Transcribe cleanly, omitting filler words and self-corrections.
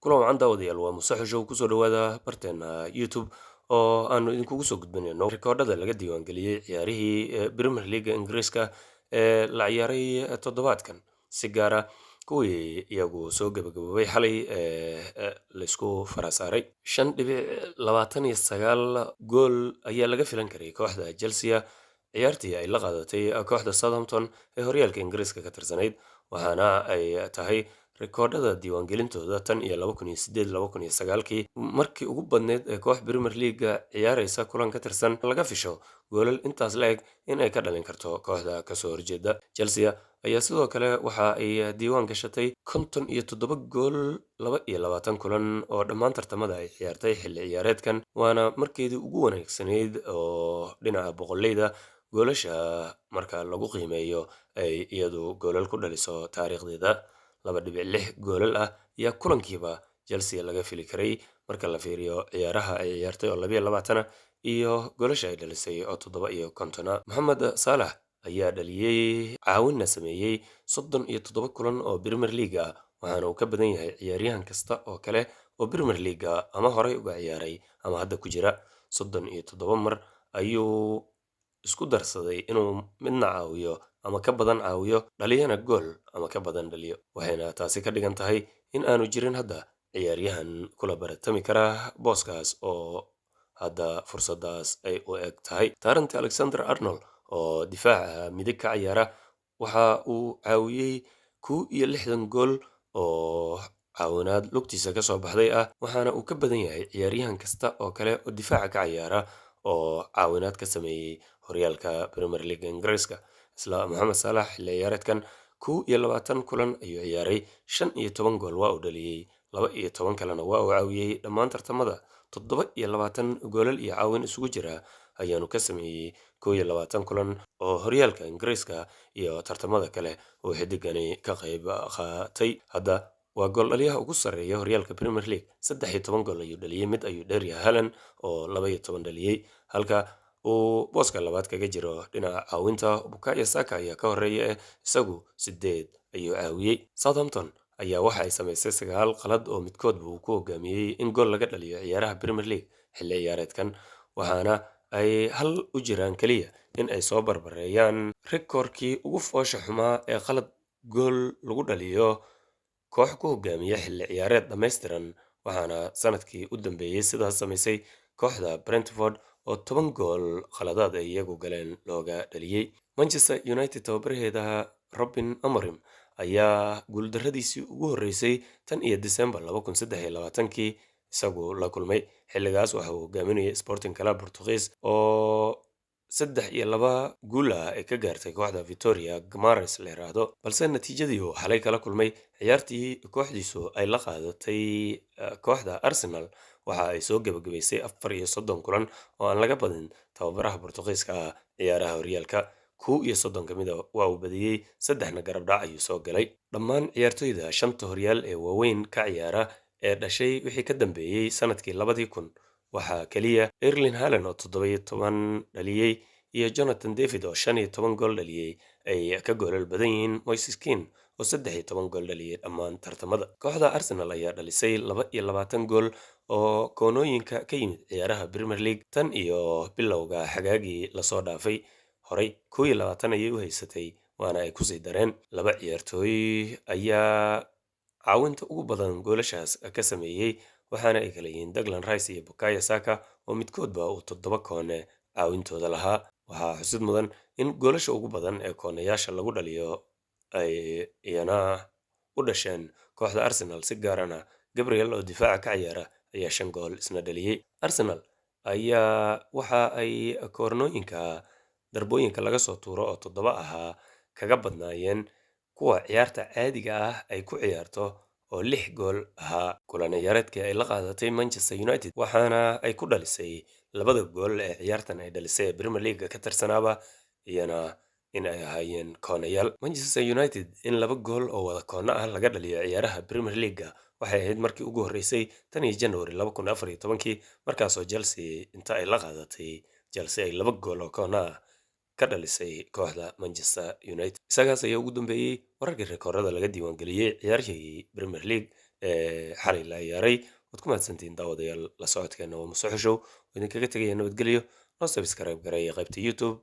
kulan wacan daawadayaal waa Muuse Xushow kusoo dhawaada barteena YouTube oo aanu idinkugu soo gudbinayno rikoodhada laga diiwaangeliyey ciyaarihii Premier League Ingiriiska ee la ciyaaray toddobaadkan si gaara kuwii iyagu soo gabagaboobay xalay laysku farasaaray 5.29 gool ayaa laga filan karay kooxda Chelsea ciyaartii ay la qaadatay kooxda Southampton ee horyaalka Ingiriiska ka tirsanayd waxaana ay tahay rikoodhada diiwaangelintooda tan iyo 2008-2009kii markii ugu badneyd ee koox Premier League ciyaaraysa kulan ka tirsan laga fisho goolal intaas la eg in ay ka dhalin karto kooxda kasoo horjeeda. Chelsea ayaa sidoo kale waxa ay diiwaan gashatay 57 gool 22 kulan oo dhammaan tartamada ay ciyaartay xilli ciyaareedkan waana markeedii ugu wanaagsanayd oo dhinaca boqolleyda goolasha marka lagu qiimeeyo ay iyadu goolal ku dhaliso taariikhdeeda. 2.6 goolal ah ayaa kulankiiba Chelsea laga fili karay marka la fiiriyo ciyaaraha ay ciyaartay oo 22 iyo goolasha ay dhalisay oo 57. Mohamed Salah ayaa dhaliyay caawinna sameeyay 37 kulan oo Premier League ah waxaana uu ka badan yahay ciyaaryahan kasta oo kale oo Premier League ama horey uga ciyaaray ama hadda ku jira. 37 mar ayuu isku darsaday inuu midna caawiyo ama ka badan caawiyo dhaliyana gool ama ka badan dhaliyo waxayna taasi ka dhigan tahay in aanu jirin hadda ciyaaryahan kula baratami kara booskaas oo hadda fursadaas ay u eg tahay. Trent Alexander-Arnold oo difaaca midig ka ciyaara waxa uu caawiyey 61 gool oo caawinaad lugtiisa ka soo baxday ah waxaana uu ka badan yahay ciyaaryahan kasta oo kale oo difaaca ka ciyaara oo caawinaad ka sameeyey horyaalka Premier League Ingiriiska. Isla Mohamed Salah xilli ciyaareedkan 22 kulan ayuu ciyaaray 15 gool waa uu dhaliyey 12 kalena waa uu caawiyey dhammaan tartamada 27 goolal iyo caawin isugu jira ayaanu ka sameeyey 21 kulan oo horyaalka Ingiriiska iyo tartamada kale oo xidigani ka qayb qaatay. Hadda waa gool dhaliyaha ugu sarreeya horyaalka Premier League 13 gool ayuu dhaliyey mid ayuu dheeryahay Haaland oo 12 dhaliyey halka uu booska labaad kaga jiro dhinaca caawinta. Bukayo Saka ayaa ka horeeya isagu 8 ayuu caawiyey. Southampton ayaa waxa ay samaysay 9 qalad oo midkoodba uu ku hogaamiyey in gool laga dhaliyo ciyaaraha Premier League xilli ciyaareedkan waxaana ay hal u jiraan kaliya in ay soo barbareeyaan rikoorkii ugu foosha xumaa ee qalad gool lagu dhaliyo koox ku hogaamiya xilli ciyaareed dhammaystiran waxaana sanadkii u dambeeyey sidaas samaysay kooxda Brentford oo 10 gool khaladaad ay iyagu galeen looga dhaliyey. Manchester United tababaraheeda Robin Amorim ayaa guuldarradiisii ugu horreysay tan iyo December 2023kii isagu la kulmay. Xilligaas waxa uu hogaaminayay Sporting Club Portuguese oo 3-2 guul ah ay ka gaartay kooxda Vitória Guimarães la yiraahdo balse natiijadii uu xalay kala kulmay ciyaartii kooxdiisu ay la qaadatay kooxda Arsenal waxa ay soo gabagabaysay 34 kulan oo aan laga badin tababaraha Portugiiska ciyaaraha horyaalka 31 ka mid ah waa uu badiyey 3na garab dhac ayuu soo galay. Dhammaan ciyaartoyda shanta horyaal ee waaweyn ka ciyaara ee dhashay wixii ka dambeeyey sanadkii 2000 waxaa kaliya Erling Haaland oo 17 dhaliyey iyo Jonathan David oo 15 gool dhaliyey ay ka goolal badan yihiin Moises Kean oo 13 gool dhaliyey dhammaan tartamada. Kooxda Arsenal ayaa dhalisay 22 gool oo koonooyinka ka yimid ciyaaraha Premier League tan iyo bilowga xagaagii lasoo dhaafay horey 21 ayay u haysatay waana ay kusii dareen. 2 ciyaartooy ayaa caawinta ugu badan goolashaas ka sameeyey waxaana ay kala yihiin Declan Rice iyo Bukayo Saka oo midkoodba uu 7 koone caawintooda lahaa. Waxaa xusid mudan in goolasha ugu badan ee koonayaasha lagu dhaliyo ay iyana u dhasheen kooxda Arsenal si gaarana Gabriel oo difaaca ka ciyaara ayaa 5 gool isna dhaliyey. Arsenal ayaa waxa ay koornooyinka darbooyinka laga soo tuuro oo 7 ahaa kaga badnaayeen kuwa ciyaarta caadiga ah ay ku ciyaarto oo 6 gool ahaa. Kulan ciyaareedkii ay la qaadatay Manchester United waxaana ay ku dhalisay 2 gool ee ciyaartan ay dhalisay Premier League ka tirsanaaba iyana in ay ahaayeen koonayaal. Manchester United in 2 gool oo wada koona ah laga dhaliyo ciyaaraha Premier League waxay ahayd markii ugu horreysay tan iyo January 2014kii markaasoo Chelsea inta ay la qaadatay Chelsea ay 2 gool oo koona ah ka dhalisay kooxda Manchester United. Isagaas ayaa ugu dambeeyey wararkii rikoorada laga diiwaangeliyey ciyaarihii Premier League xalay la ciyaaray. waad ku mahadsantihiin daawadayaal la socodkeena waa musuxishow oo idinkaga tegaya nabadgelyo noo subscribe gareeya qaybta youtube